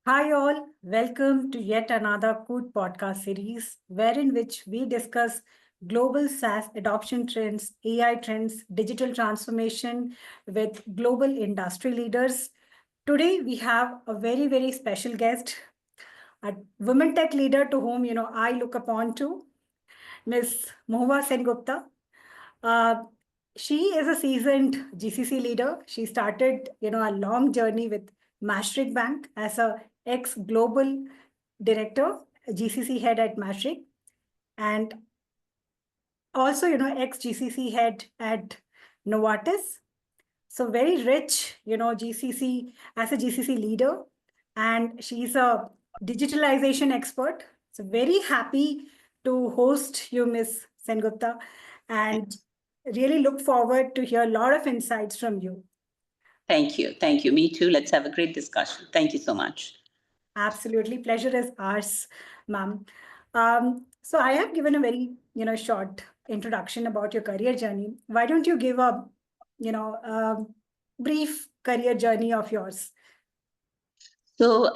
Hi all, welcome to yet another Koot Podcast series, wherein which we discuss global SaaS adoption trends, AI trends, digital transformation with global industry leaders. Today we have a very special guest, a women tech leader to whom I look upon to, Miss Mohua Sengupta. Uh, she is a seasoned GCC leader. She started, a long journey with Mashreq Bank as a ex-global director, GCC head at Mashreq, and also, ex-GCC head at Novartis. So very rich, GCC as a GCC leader, and she's a digitalization expert. So very happy to host you, Miss Sengupta, and really look forward to hear a lot of insights from you. Thank you. Thank you. Me too. Let's have a great discussion. Thank you so much. Absolutely, pleasure is ours, ma'am. So I have given a very, short introduction about your career journey. Why don't you give a, brief career journey of yours? So,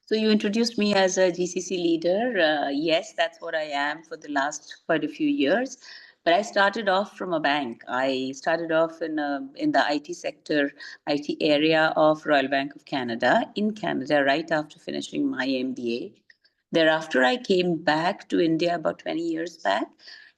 so you introduced me as a GCC leader. Yes, that's what I am for the last quite a few years. But I started off from a bank. I started off in the IT sector, IT area of Royal Bank of Canada in Canada right after finishing my MBA. Thereafter, I came back to India about 20 years back.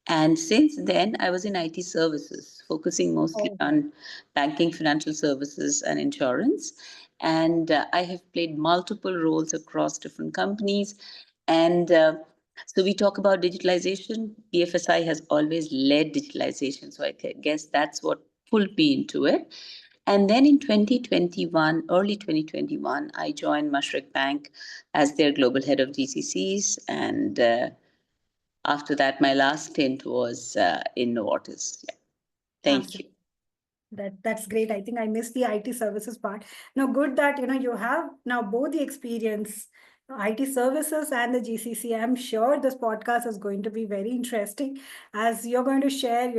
And since then, I was in IT services, focusing mostly Oh, on banking, financial services, and insurance. And I have played multiple roles across different companies. And so we talk about digitalization. BFSI has always led digitalization. So I guess that's what pulled me into it. And then in 2021, early 2021, I joined Mashreq Bank as their global head of GCCs. And after that, my last stint was in Novartis. Yeah. Thank you. absolutely. That's great. I think I missed the IT services part. Now, good that you have now both the experience, IT services and the GCC. I'm sure this podcast is going to be very interesting as you're going to share,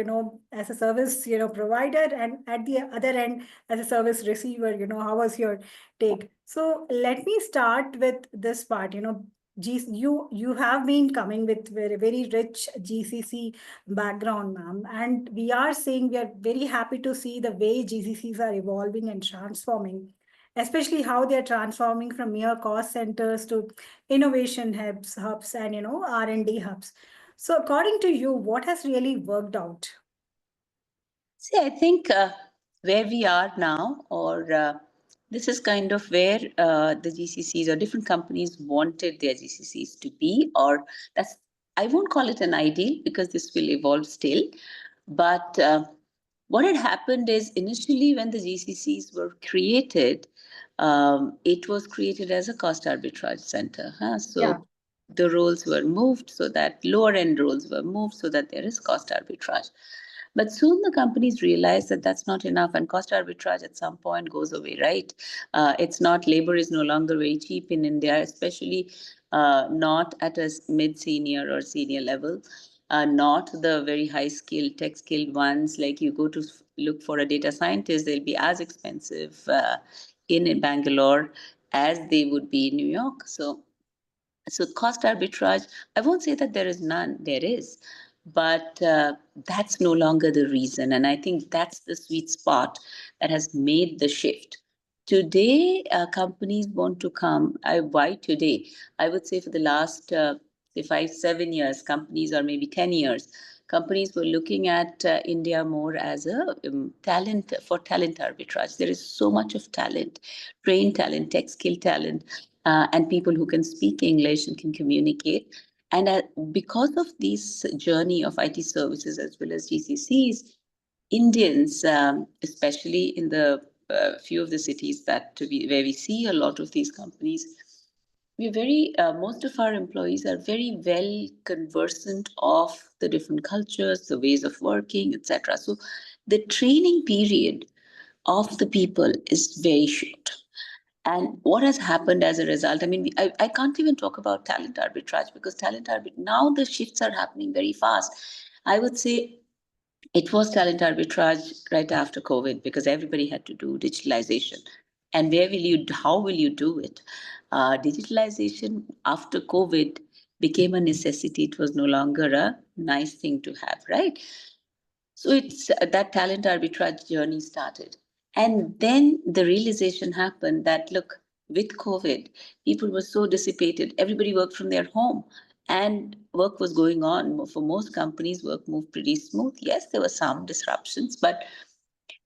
as a service, provider, and at the other end as a service receiver, how was your take? So let me start with this part. You have been coming with very rich GCC background, ma'am. And we are saying we are very happy to see the way GCCs are evolving and transforming, especially how they are transforming from mere cost centers to innovation hubs and R&D hubs. So according to you, what has really worked out? See, I think where we are now, or this is kind of where the GCCs or different companies wanted their GCCs to be, or that's, I won't call it an ideal because this will evolve still. But what had happened is initially when the GCCs were created, it was created as a cost arbitrage center. Huh? Yeah, So the roles were moved so that lower end roles were moved so that there is cost arbitrage. But soon the companies realize that that's not enough, and cost arbitrage at some point goes away, right? It's not, labor is no longer very cheap in India, especially not at a mid senior or senior level. Not the very high skilled, tech skilled ones. Like you go to look for a data scientist, they'll be as expensive in Bangalore as they would be in New York. So cost arbitrage, I won't say that there is none, there is, but that's no longer the reason. And I think that's the sweet spot that has made the shift. Today, companies want to come. Why today? I would say for the last, say, 5, 7 years, companies, or maybe 10 years, companies were looking at India more as a talent for talent arbitrage. There is so much of talent, trained talent, tech skill talent, and people who can speak English and can communicate. And because of this journey of IT services as well as GCCs, Indians, especially in the few of the cities where we see a lot of these companies, most of our employees are very well conversant of the different cultures, the ways of working, etc. So the training period of the people is very short. And what has happened as a result? I mean, I can't even talk about talent arbitrage because now the shifts are happening very fast. I would say it was talent arbitrage right after COVID because everybody had to do digitalization. And how will you do it? Digitalization after COVID became a necessity. It was no longer a nice thing to have, right? So it's that talent arbitrage journey started. And then the realization happened that, look, with COVID, people were so dissipated. Everybody worked from their home and work was going on. For most companies, work moved pretty smooth. Yes, there were some disruptions, but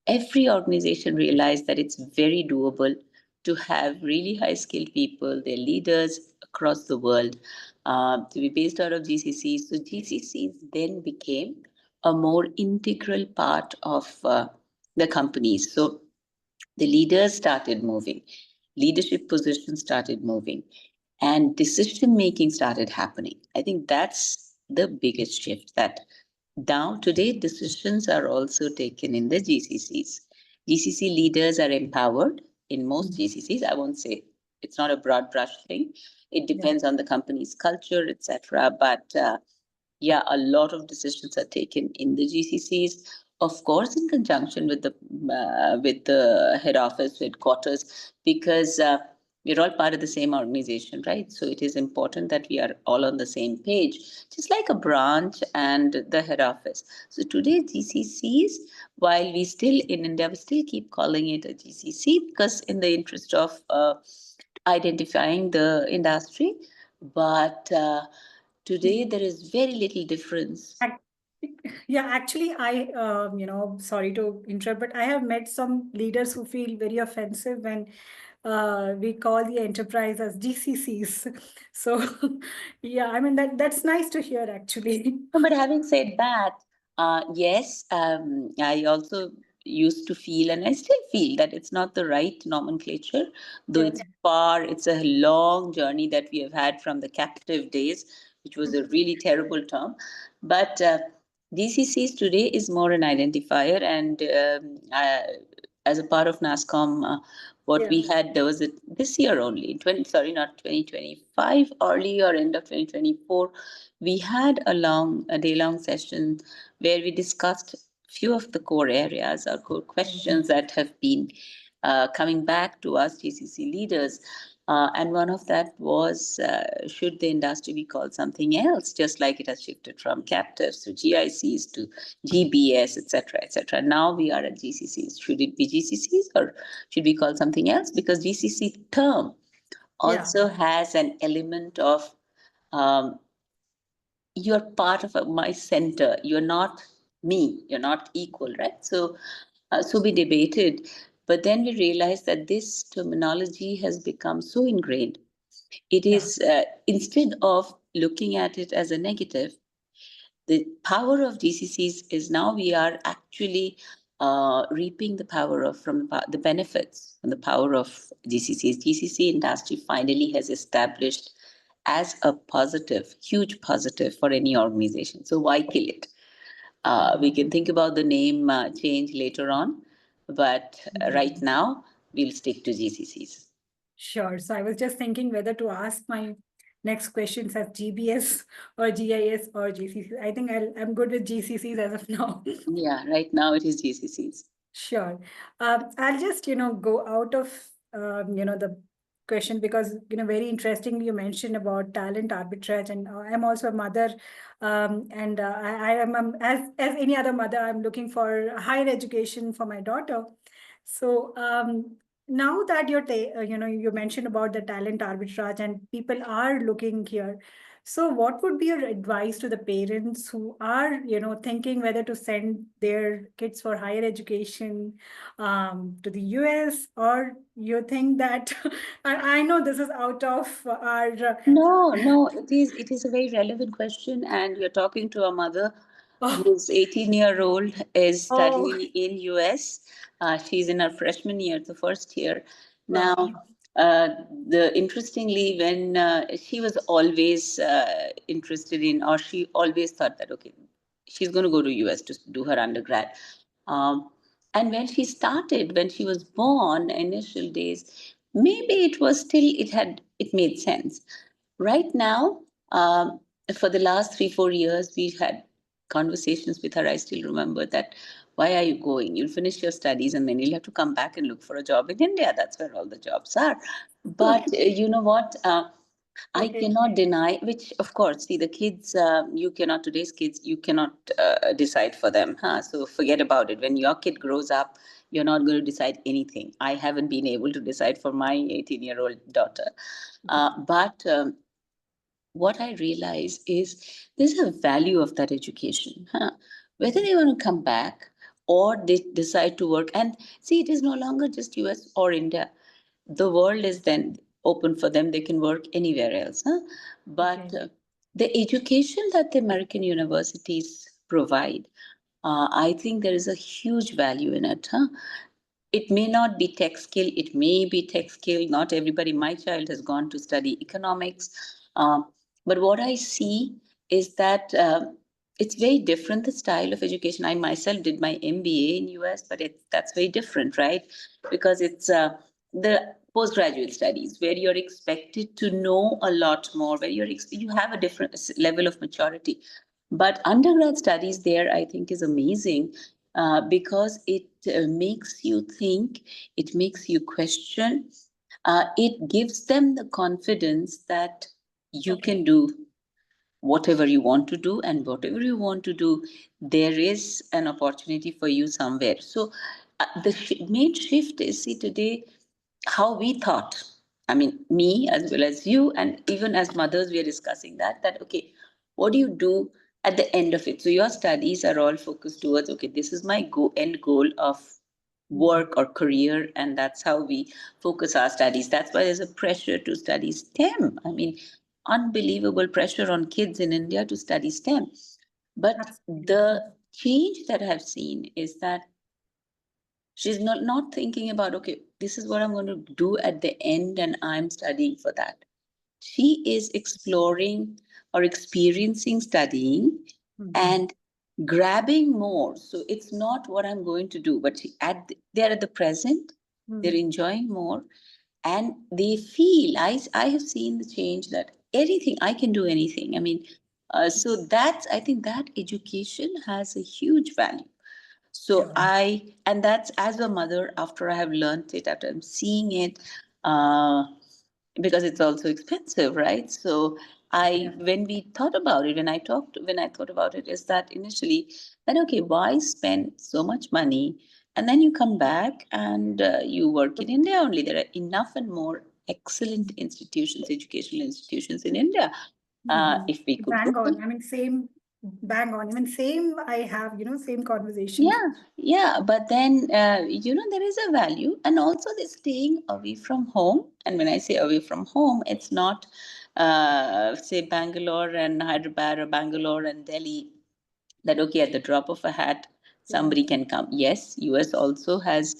every organization realized that it's very doable to have really high skilled people, their leaders across the world, to be based out of GCCs. So GCCs then became a more integral part of the companies. So the leaders started moving, leadership positions started moving, and decision making started happening. I think that's the biggest shift, that now today decisions are also taken in the GCCs. GCC leaders are empowered in most Mhm. GCCs. I won't say it's not a broad brush thing. It Yeah. depends on the company's culture, etc. But yeah, a lot of decisions are taken in the GCCs, of course, in conjunction with the head office headquarters, because we're all part of the same organization, right? So it is important that we are all on the same page, just like a branch and the head office. So today, GCCs, while we still in India, we still keep calling it a GCC because in the interest of identifying the industry, but today, there is very little difference. Ac- Yeah, actually, sorry to interrupt, but I have met some leaders who feel very offensive when we call the enterprise as GCCs. So, yeah, I mean that's nice to hear, actually. No, but having said that, yes, I also used to feel, and I still feel that it's not the right nomenclature, though Yeah. it's a long journey that we have had from the captive days, which was a really terrible term. But DCCs today is more an identifier, and as a part of NASCOM, what Yeah. we had, there was this year only, 20, sorry, not 2025, early or end of 2024, we had a day-long session where we discussed few of the core areas or core questions that have been coming back to us GCC leaders. And one of that was, should the industry be called something else, just like it has shifted from captives to GICs to GBS, etc., etc. Now we are at GCCs. Should it be GCCs or should we call something else? Because GCC term Yeah. also has an element of um, you're part of my center. You're not me. You're not equal, right? So we debated, but then we realized that this terminology has become so ingrained. It Yeah. is instead of looking at it as a negative, the power of GCCs is now we are actually reaping the power of the benefits from the power of GCCs. GCC industry finally has established as a positive, huge positive for any organization. So why kill it? We can think about the name change later on, but right now we'll stick to GCCs. Sure. So I was just thinking whether to ask my next questions as GBS or GIS or GCC. I think I'm good with GCCs as of now. Yeah, right now it is GCCs. Sure. I'll just, go out of, the question because, very interestingly, you mentioned about talent arbitrage, and I'm also a mother, and I am, as any other mother, I'm looking for higher education for my daughter. So now that you mentioned about the talent arbitrage and people are looking here. So what would be your advice to the parents who are, thinking whether to send their kids for higher education to the US, or you think that I know this is out of our No, no, it is a very relevant question, and you're talking to a mother oh, whose 18-year-old is oh, studying in US. She's in her freshman year, the first year. Now, wow. the interestingly, when she was always interested in, or she always thought that okay, she's going to go to US to do her undergrad. Um, and when she was born, initial days, maybe it was still it made sense. Right now, for the last 3, 4 years, we've had conversations with her. I still remember that. Why are you going? You'll finish your studies and then you'll have to come back and look for a job in India. That's where all the jobs are. But you know what? I Okay. cannot deny, which of course, see the kids, you cannot, today's kids, you cannot decide for them. Huh? So forget about it. When your kid grows up, you're not going to decide anything. I haven't been able to decide for my 18-year-old daughter. But what I realize is there's a value of that education. Huh? Whether they want to come back or they decide to work. And see, it is no longer just US or India. The world is then open for them. They can work anywhere else. Huh? But Okay. the education that the American universities provide, I think there is a huge value in it. Huh? It may not be tech skill, it may be tech skill. Not everybody, my child has gone to study economics. But what I see is that it's very different, the style of education. I myself did my MBA in US, but that's very different, right? Because it's the postgraduate studies where you're expected to know a lot more, where you have a different level of maturity. But undergrad studies there, I think, is amazing because it makes you think, it makes you question, it gives them the confidence that you Okay. can do whatever you want to do, and whatever you want to do, there is an opportunity for you somewhere. So the main shift is, see, today how we thought, I mean, me as well as you, and even as mothers, we are discussing that okay, what do you do at the end of it? So your studies are all focused towards, okay, this is my end goal of Mhm. work or career, and that's how we focus our studies. That's why there's a pressure to study STEM. I mean, unbelievable pressure on kids in India to study STEM. But Absolutely. the change that I've seen is that she's not thinking about, okay, this is what I'm going to do at the end and I'm studying for that. She is exploring or experiencing studying Mhm. and grabbing more. So it's not what I'm going to do, but they're at the present, they're Mhm. enjoying more, and they feel, I have seen the change that anything, I can do anything. I mean, so that's, I think that education has a huge value. So Sure. and that's as a mother, after I have learned it, after I'm seeing it, uh, because it's also expensive, right? So Yeah. when we thought about it, when I thought about it, is that initially, that okay, why spend so much money, and then you come back and you work in India only. There are enough and more excellent institutions, educational institutions in India. Mhm. If we could Bang go. on. I mean, same, bang on. Even same, I have, same conversation. Yeah, yeah, but then there is a value, and also the staying away from home. And when I say away from home, it's not say Bangalore and Hyderabad or Bangalore and Delhi, that okay, at the drop of a hat Yeah. somebody can come. Yes, US also has,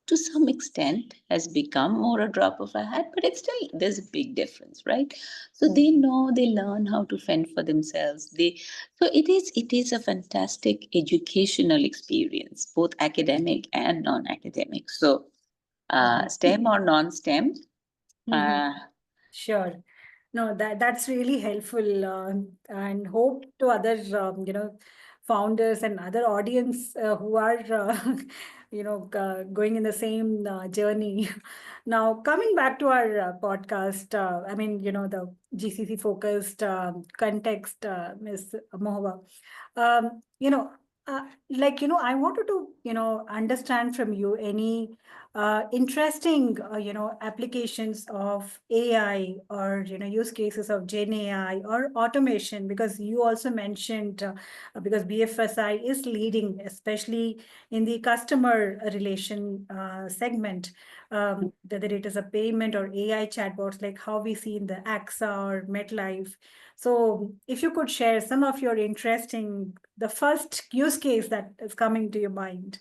to some extent, has become more a drop of a hat, but it's still, there's a big difference, right? So they know, they learn how to fend for themselves. So it is a fantastic educational experience, both academic and non-academic. So Mhm. STEM or non-STEM. Mhm. uh, Sure. No, that's really helpful, and hope to other, founders and other audience who are, going in the same journey. Now, coming back to our podcast, I mean, the GCC focused context, Ms. Mohua. You know, I wanted to, understand from you any interesting, applications of AI, or, use cases of Gen AI or automation, because you also mentioned, because BFSI is leading, especially in the customer relation segment, whether it is a payment or AI chatbots, like how we see in the AXA or MetLife. So if you could share some of your interesting, the first use case that is coming to your mind.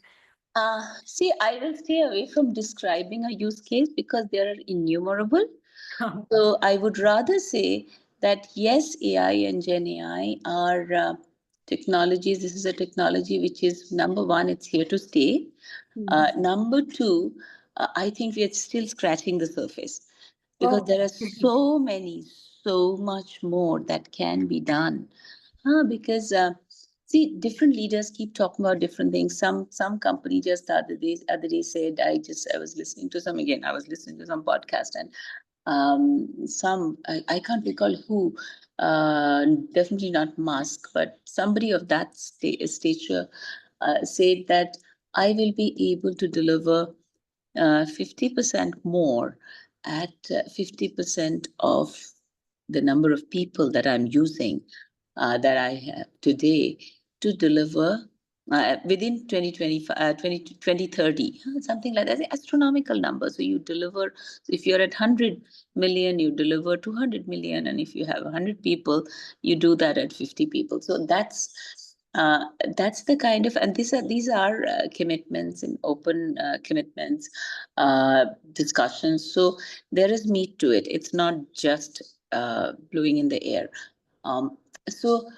See, I will stay away from describing a use case because there are innumerable. So I would rather say that yes, AI and Gen AI are technologies. This is a technology which is, number one, it's here to stay. Mhm. Number two, I think we are still scratching the surface because Oh, there are so many, so much more that can be done. Because See, different leaders keep talking about different things. Some company just the other day said, I was listening to some again. I was listening to some podcast, and some I can't recall who. Definitely not Musk, but somebody of that stature said that I will be able to deliver 50% more at 50% of the number of people that I'm using, that I have today, to deliver within 2025, 2030, something like that. Astronomical number. So you deliver, so if you're at 100 million, you deliver 200 million. And if you have 100 people, you do that at 50 people. So that's the kind of, and these are commitments and open commitments, discussions. So there is meat to it. It's not just blowing in the air. So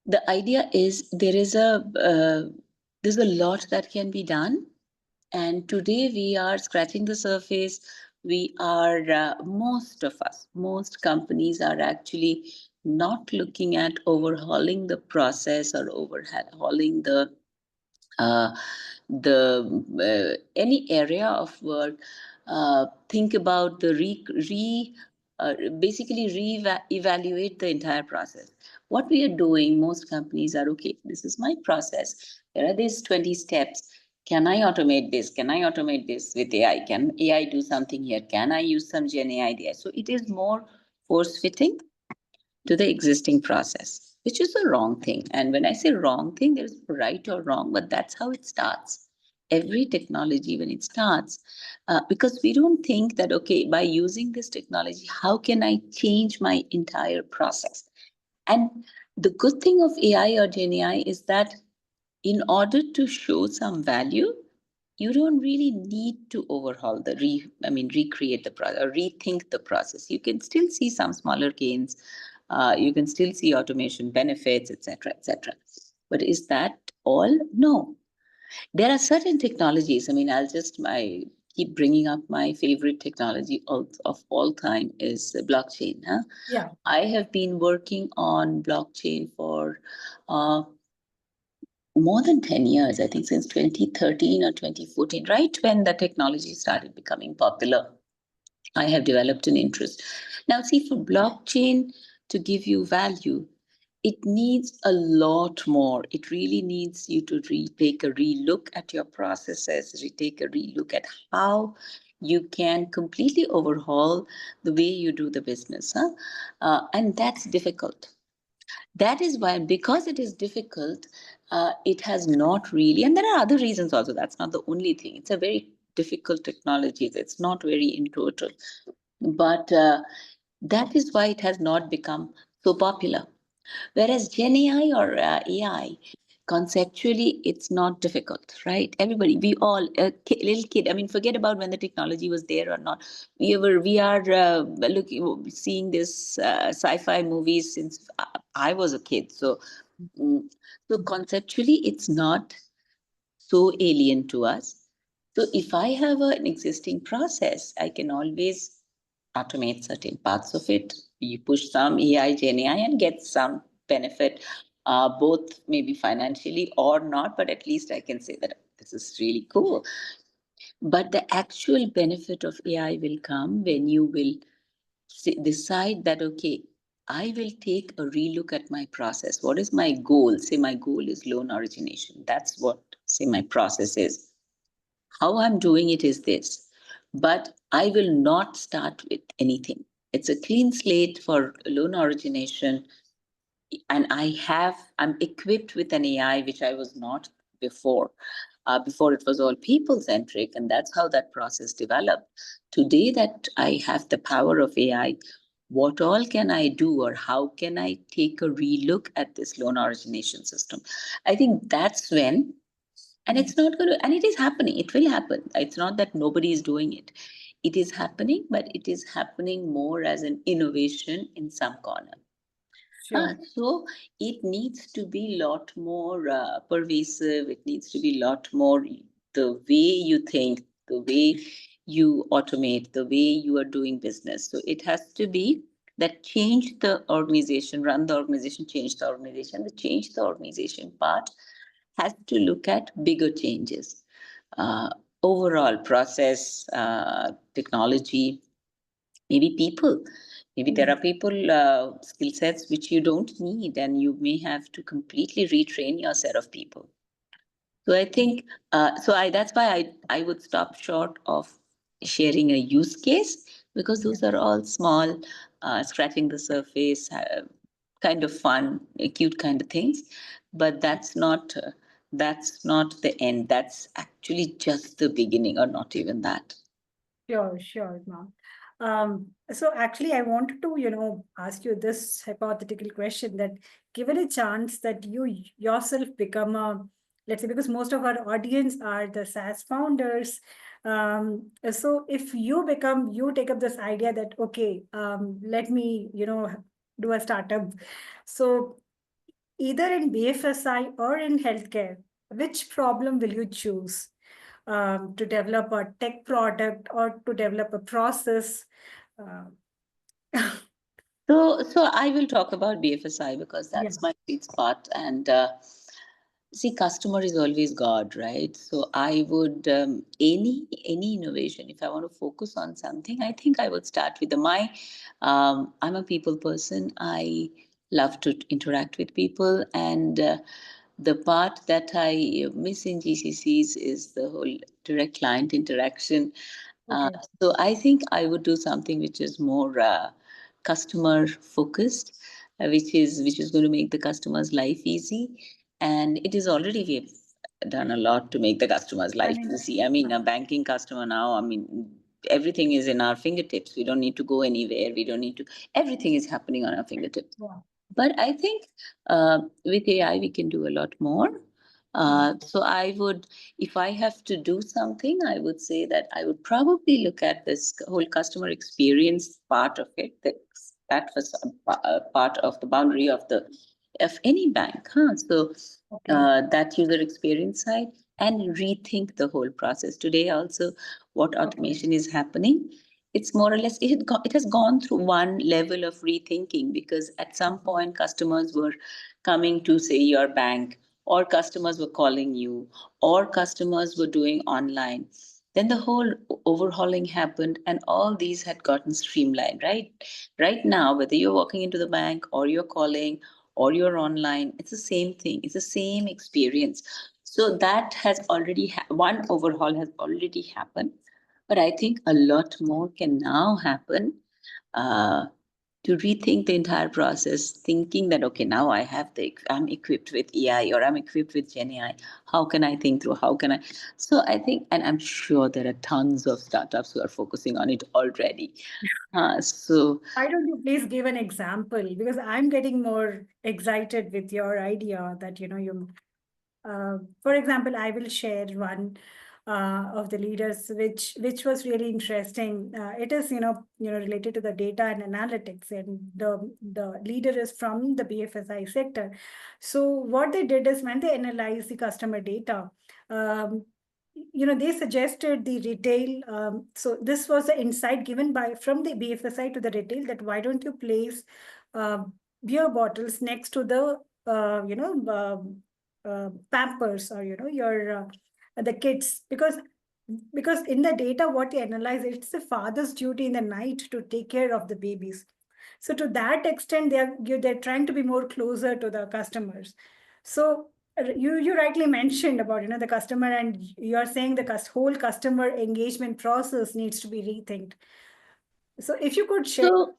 the idea is there's a lot that can be done, and today we are scratching the surface. We are most companies are actually not looking at overhauling the process or overhauling uh, any area of work. Think about the basically evaluate the entire process. What we are doing, most companies are, okay, this is my process. There are these 20 steps. Can I automate this? Can I automate this with AI? Can AI do something here? Can I use some Gen AI there? So it is more force fitting to the existing process, which is a wrong thing. And when I say wrong thing, there's right or wrong, but that's how it starts. Every technology, when it starts, because we don't think that, okay, by using this technology, how can I change my entire process? And the good thing of AI or Gen AI is that in order to show some value, you don't really need to overhaul recreate the process or rethink the process. You can still see some smaller gains. You can still see automation benefits, etc., etc. But is that all? No. There are certain technologies. I mean, I keep bringing up my favorite technology of all time is blockchain. Huh? Yeah. I have been working on blockchain for uh, more than 10 years, I think since 2013 or 2014, right when the technology started becoming popular. I have developed an interest. Now, see, for blockchain to give you value, it needs a lot more. It really needs you to take a relook at your processes, take a relook at how you can completely overhaul the way you do the business. Huh? And that's difficult. That is why, because it is difficult, it has not really, and there are other reasons also. That's not the only thing. It's a very difficult technology. It's not very intuitive. But that is why it has not become so popular. Whereas Gen AI or AI, conceptually, it's not difficult, right? Everybody, we all, little kid. I mean, forget about when the technology was there or not. We are looking, seeing this sci-fi movies since I was a kid. Mm, so conceptually, it's not so alien to us. So if I have an existing process, I can always automate certain parts of it. You push some AI, Gen AI, and get some benefit, both maybe financially or not, but at least I can say that this is really cool. But the actual benefit of AI will come when you will decide that, okay, I will take a relook at my process. What is my goal? Say my goal is loan origination. That's what, say, my process is. How I'm doing it is this, but I will not start with anything. It's a clean slate for loan origination, and I'm equipped with an AI which I was not before. Before it was all people centric, and that's how that process developed. Today that I have the power of AI, what all can I do, or how can I take a relook at this loan origination system? I think that's when, and it's not going to, and it is happening, it will happen. It's not that nobody is doing it. It is happening, but it is happening more as an innovation in some corner. Sure. So it needs to be a lot more pervasive. It needs to be a lot more the way you think, the way you automate, the way you are doing business. So it has to be. that change the organization, run the organization, change the organization. The change the organization part has to look at bigger changes, uh, overall process, technology, maybe people. Maybe there Yeah. are people, skill sets which you don't need, and you may have to completely retrain your set of people. So I think, that's why I would stop short of sharing a use case, because Yeah. those are all small, scratching the surface, kind of fun, cute kind of things. But that's not the end. That's actually just the beginning, or not even that. Sure, sure, ma'am. So actually, I wanted to, ask you this hypothetical question that given a chance that you yourself become a, let's say, because most of our audience are the SaaS founders. So if you take up this idea that, okay, let me, do a startup. So either in BFSI or in healthcare, which problem will you choose? To develop a tech product or to develop a process. Uh, So I will talk about BFSI because yeah, that's my sweet spot. And see, customer is always God, right? So I would, any innovation, if I want to focus on something, I think I would start with my. I'm a people person. I love to interact with people, and the part that I miss in GCCs is the whole direct client interaction. Uh, okay. so I think I would do something which is more customer focused, which is going to make the customer's life easy, and it is already we've done a lot to make the customer's I life mean, easy. I mean, a banking customer now, I mean, everything is in our fingertips. We don't need to go anywhere. We don't need to. Everything is happening on our fingertips. yeah, But I think with AI, we can do a lot more. yeah, So I would, if I have to do something, I would say that I would probably look at this whole customer experience part of it. That was a part of the boundary of any bank, huh? So okay. that user experience side, and rethink the whole process. Today, also, what Okay. automation is happening, it's more or less it has gone through one level of rethinking, because at some point customers were coming to say your bank, or customers were calling you, or customers were doing online. Then the whole overhauling happened, and all these had gotten streamlined. Right now, whether you're walking into the bank, or you're calling, or you're online, it's the same thing, it's the same experience. So that has already one overhaul has already happened, but I think a lot more can now happen, uh, to rethink the entire process, thinking that, okay, now I'm equipped with AI, or I'm equipped with Gen AI. How can I think through? How can I? So I think, and I'm sure there are tons of startups who are focusing on it already. So Why don't you please give an example? Because I'm getting more excited with your idea that, for example, I will share one of the leaders, which was really interesting. It is related to the data and analytics, and the leader is from the BFSI sector. So what they did is when they analyzed the customer data. Um, they suggested the retail. So this was the insight given by from the BFSI to the retail that why don't you place uh, beer bottles next to the pampers or your the kids because in the data what they analyze it's the father's duty in the night to take care of the babies. So to that extent they're trying to be more closer to the customers. So you rightly mentioned about the customer, and you're saying the whole customer engagement process needs to be rethinked. So if you could share. so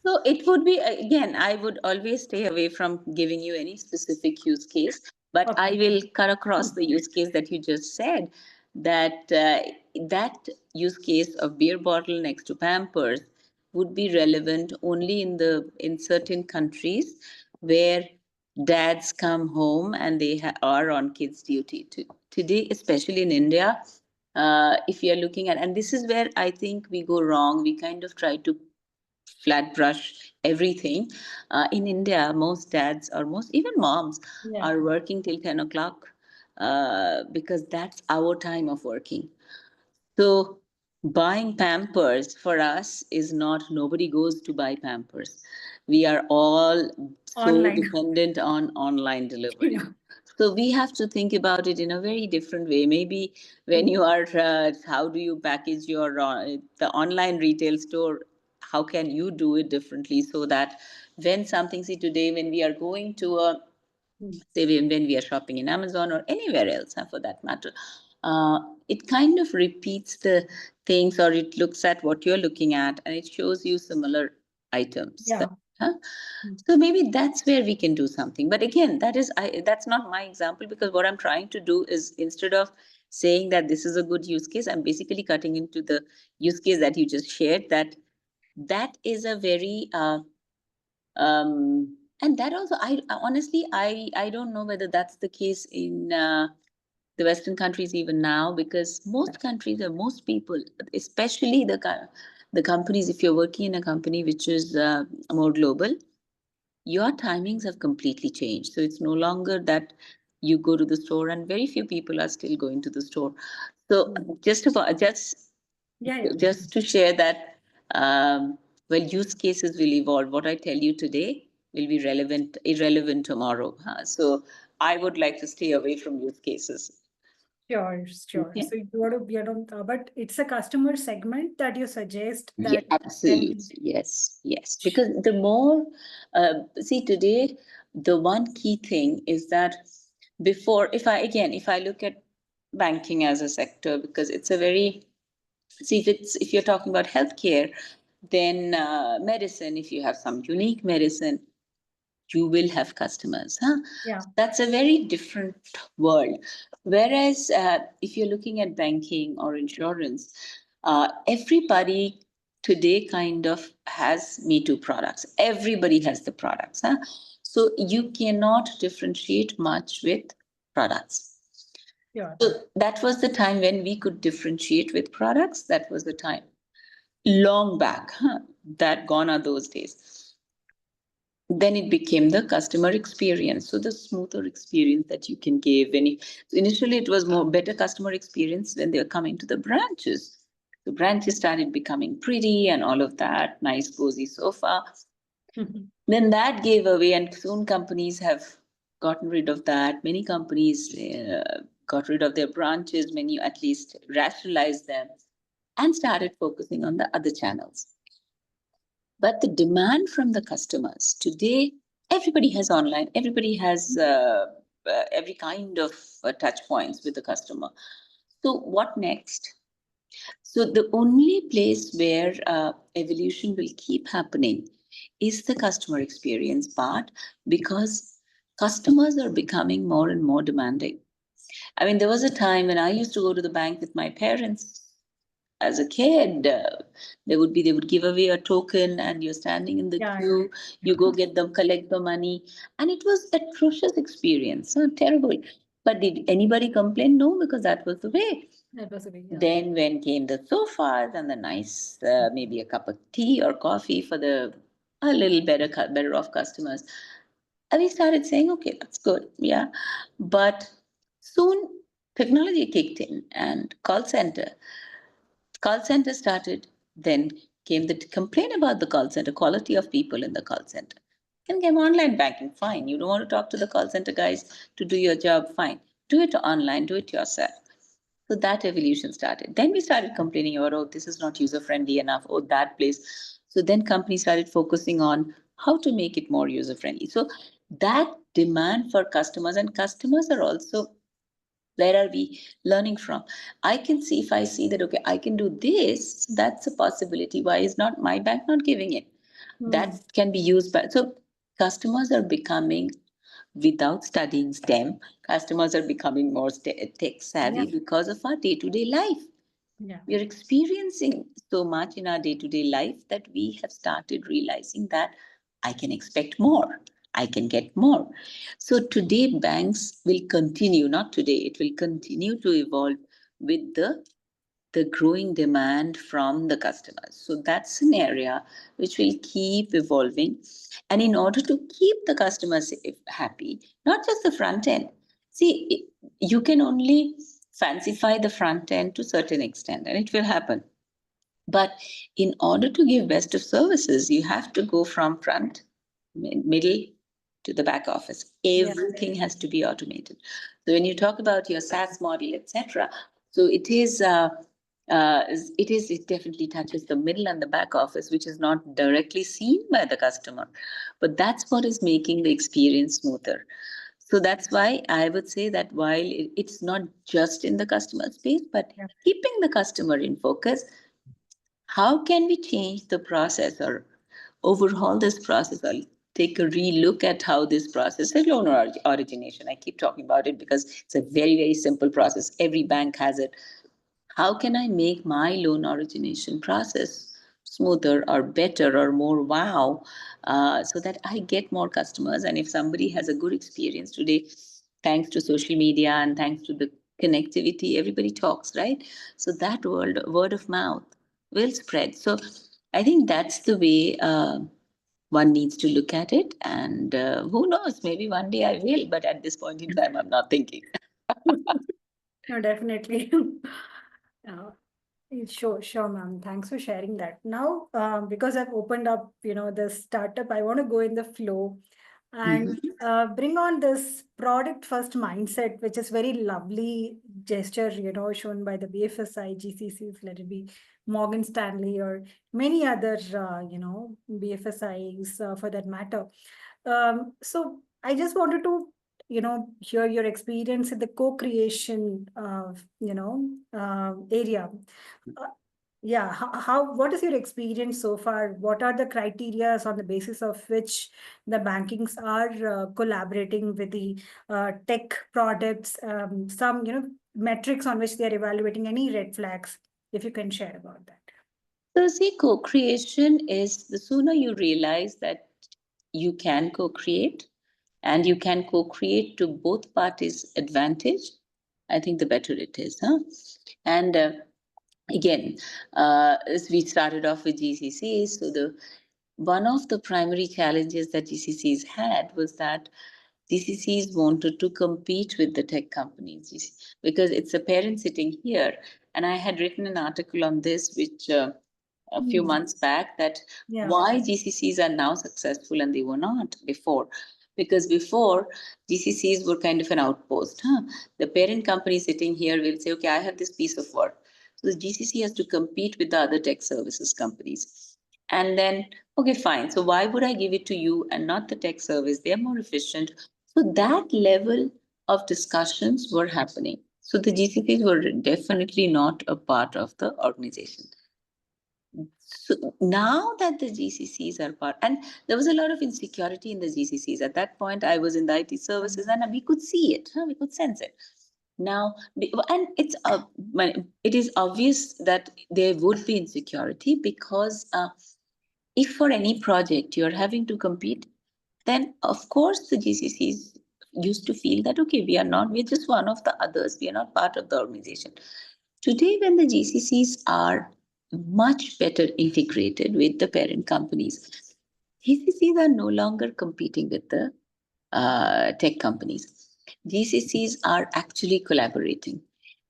So it would be, again, I would always stay away from giving you any specific use case, but I Okay. will cut across the use case that you just said, that that use case of beer bottle next to Pampers would be relevant only in certain countries where dads come home and they are on kids duty. Today, especially in India, if you're looking at, and this is where I think we go wrong, we kind of try to flat brush everything. In India, most dads, or most even moms, Yeah. are working till 10 o'clock, because that's our time of working. So buying Pampers for us is not, nobody goes to buy Pampers. We are all so Online. dependent on online delivery. Yeah. So we have to think about it in a very different way. Maybe when you are, how do you package your the online retail store? How can you do it differently so that when something, see today when we are going to a, Mm. say when we are shopping in Amazon or anywhere else, for that matter, uh, it kind of repeats the things, or it looks at what you're looking at and it shows you similar items. Yeah. Huh? Mm. So maybe that's where we can do something. But again, that's not my example, because what I'm trying to do is, instead of saying that this is a good use case, I'm basically cutting into the use case that you just shared. That is a very and that also, I honestly, I don't know whether that's the case in the Western countries even now, because most countries or most people, especially the companies, if you're working in a company which is more global, your timings have completely changed. So it's no longer that you go to the store, and very few people are still going to the store. So Mm. Yeah, yeah. just to share that, well, use cases will evolve. What I tell you today will be irrelevant tomorrow. So I would like to stay away from use cases. Sure, sure. Okay. So you want to be on, but it's a customer segment that you suggest Yeah, that can be. absolutely. Yes, yes. Because the more, see, today, the one key thing is that before, if I look at banking as a sector, because it's a very, see, if you're talking about healthcare, then medicine, if you have some unique medicine, you will have customers. Yeah, That's a very different world. Whereas if you're looking at banking or insurance, everybody today kind of has Me Too products. Everybody has the products. So you cannot differentiate much with products. sure. So that was the time when we could differentiate with products. That was the time long back. That gone are those days. Then it became the customer experience, so the smoother experience that you can give. So initially it was more better customer experience when they were coming to the branches. The branches started becoming pretty and all of that, nice cozy sofa. Then that gave away, and soon companies have gotten rid of that. Many companies got rid of their branches, many at least rationalized them, and started focusing on the other channels. But the demand from the customers today, everybody has online, everybody has every kind of touch points with the customer. So what next? So the only place where evolution will keep happening is the customer experience part, because customers are becoming more and more demanding. I mean, there was a time when I used to go to the bank with my parents as a kid. They would give away a token, and you're standing in the Yeah, queue. You go get them, collect the money, and it was atrocious experience, terrible. But did anybody complain? No, because that was the way. that was a big, yeah. Then when came the sofas and the nice, maybe a cup of tea or coffee for the a little better off customers, and we started saying, okay, that's good, yeah. But soon technology kicked in, and call center started. Then came the complaint about the call center, quality of people in the call center. Then came online banking. Fine, you don't want to talk to the call center guys to do your job. Fine, do it online, do it yourself. So that evolution started. Then we started complaining about, oh, this is not user friendly enough. Oh, that place. So then companies started focusing on how to make it more user friendly. So that demand for customers, and customers are also, where are we learning from? I can see, if I see that, okay, I can do this, that's a possibility. Why is not my bank not giving it? Hmm. That can be used by, so customers are becoming, without studying STEM, customers are becoming more tech Yeah, savvy because of our day-to-day life. yeah, We are experiencing so much in our day-to-day life that we have started realizing that I can expect more, I can get more. So today banks will continue, not today, it will continue to evolve with the growing demand from the customers. So that's an area which will keep evolving. And in order to keep the customers happy, not just the front end, you can only fancify the front end to a certain extent, and it will happen. But in order to give best of services, you have to go from front, middle to the back office. Yeah. Everything has to be automated. So when you talk about your SaaS model, etc., so it definitely touches the middle and the back office, which is not directly seen by the customer, but that's what is making the experience smoother. So that's why I would say that while it's not just in the customer space, but Yeah. keeping the customer in focus, how can we change the process or overhaul this process or take a relook at how this process is loan origination? I keep talking about it because it's a very, very simple process. Every bank has it. How can I make my loan origination process smoother or better or more wow, so that I get more customers? And if somebody has a good experience today, thanks to social media and thanks to the connectivity, everybody talks, right? So that word of mouth will spread. So I think that's the way one needs to look at it. And who knows, maybe one day I will, but at this point in time, I'm not thinking. No, definitely. Uh, Sure, sure, ma'am. Thanks for sharing that. Now, because I've opened up, the startup, I want to go in the flow and Mhm. bring on this product first mindset, which is very lovely gesture, shown by the BFSI, GCCs, let it be Morgan Stanley or many other, BFSIs for that matter. So I just wanted to, hear your experience in the co-creation, area. Uh, yeah, what is your experience so far? What are the criteria on the basis of which the bankings are collaborating with the tech products? Some, metrics on which they are evaluating any red flags, if you can share about that. So, see, co creation is the sooner you realize that you can co create and you can co create to both parties' advantage, I think the better it is. Huh? And again, as we started off with GCCs, so the one of the primary challenges that GCCs had was that GCCs wanted to compete with the tech companies because it's a parent sitting here. And I had written an article on this, which a few Hmm. months back, that Yeah. why GCCs are now successful and they were not before. Because before, GCCs were kind of an outpost. Huh? The parent company sitting here will say, okay, I have this piece of work. So the GCC has to compete with the other tech services companies. And then, okay, fine. So why would I give it to you and not the tech service? They're more efficient. So that level of discussions were happening. So the GCCs were definitely not a part of the organization. So now that the GCCs are part, and there was a lot of insecurity in the GCCs. At that point, I was in the IT services, and we could see it, huh, we could sense it. Now, and it is obvious that there would be insecurity because if for any project you're having to compete, then of course the GCCs used to feel that okay, we're just one of the others, we are not part of the organization. Today, when the GCCs are much better integrated with the parent companies, GCCs are no longer competing with the tech companies. GCCs are actually collaborating.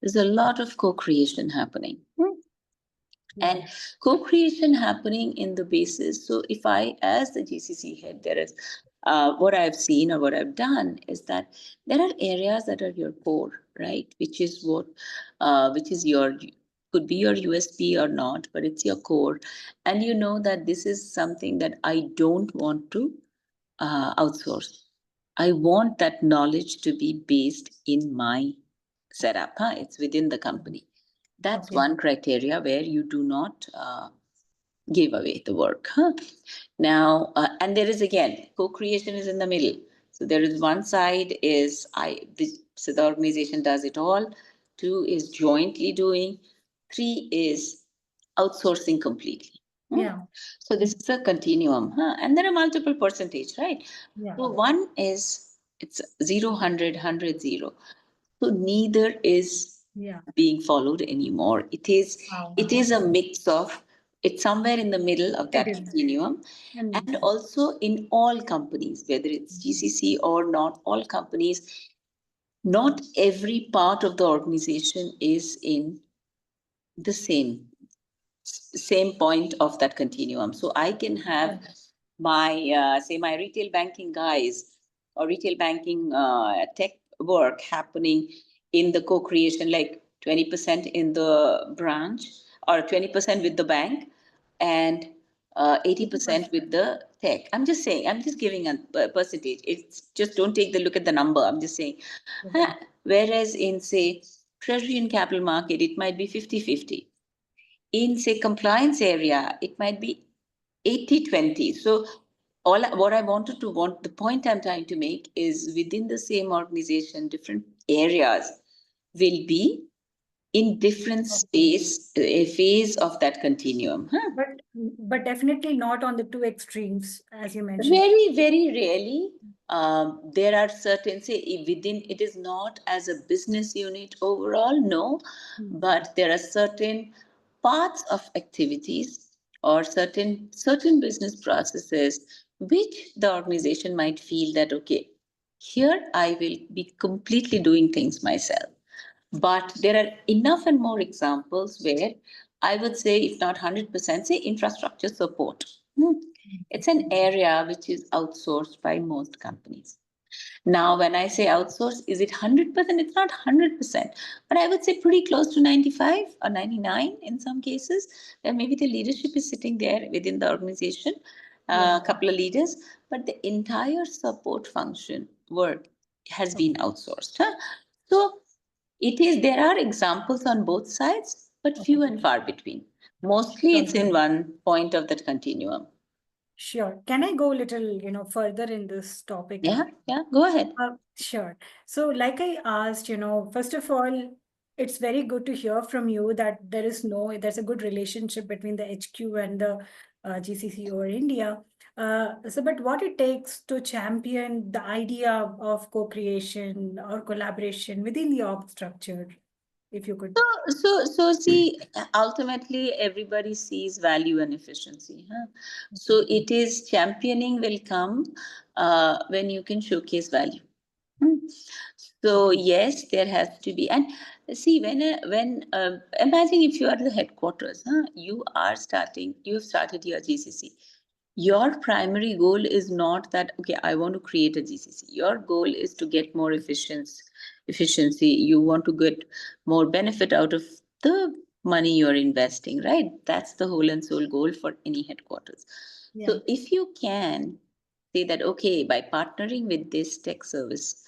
There's a lot of co-creation happening. Yeah. And co-creation happening in the basis. So if I, as the GCC head, there is what I've seen or what I've done is that there are areas that are your core, right? Which is your, could be your USP or not, but it's your core. And you know that this is something that I don't want to outsource. I want that knowledge to be based in my setup. Huh? It's within the company. That's Okay. one criteria where you do not give away the work. Huh? Now, and there is again, co-creation is in the middle. So there is one side is so the organization does it all. Two is jointly doing. Three is outsourcing completely. Hmm? Yeah. So this is a continuum, huh? And there are multiple percentage, right? Yeah. So one is it's 0, 100, 100, 0. So neither is Yeah. being followed anymore. Wow. It is a mix of, it's somewhere in the middle of It that is. continuum. And And also in all companies, whether it's GCC or not, all companies, not every part of the organization is in the same. same point of that continuum. So I can have my say my retail banking guys or retail banking tech work happening in the co-creation, like 20% in the branch or 20% with the bank and 80% with the tech. I'm just saying, I'm just giving a percentage. It's just, don't take the look at the number. I'm just saying. Okay. Whereas in, say, treasury and capital market, it might be 50-50. In, say, compliance area, it might be 80-20. So what I wanted to want, the point I'm trying to make is within the same organization, different areas will be in different Okay. space, a phase of that continuum. But definitely not on the two extremes, as you mentioned. Very, very rarely. There are certain, say, within, it is not as a business unit overall, no, but there are certain parts of activities or certain business processes which the organization might feel that, okay, here I will be completely doing things myself. But there are enough and more examples where I would say, if not 100%, say infrastructure support. It's an area which is outsourced by most companies. Now, when I say outsource, is it 100%? It's not 100%, but I would say pretty close to 95 or 99 in some cases, where maybe the leadership is sitting there within the organization, Yeah. a couple of leaders, but the entire support function work has been outsourced. So it is, there are examples on both sides, but Okay. few and far between. Mostly it's in one point of that continuum. Sure. Can I go a little, further in this topic? Yeah, go ahead. Sure. So, like I asked, first of all, it's very good to hear from you that there's a good relationship between the HQ and the GCC over India. But what it takes to champion the idea of co-creation or collaboration within the org structure, if you could. So see, ultimately everybody sees value and efficiency. So it is, championing will come when you can showcase value. Hmm. So yes, there has to be, and see, when imagine if you are the headquarters, you have started your GCC. Your primary goal is not that, okay, I want to create a GCC. Your goal is to get more efficiency. You want to get more benefit out of the money you're investing, right? That's the whole and soul goal for any headquarters. Yeah. So if you can say that, okay, by partnering with this tech service,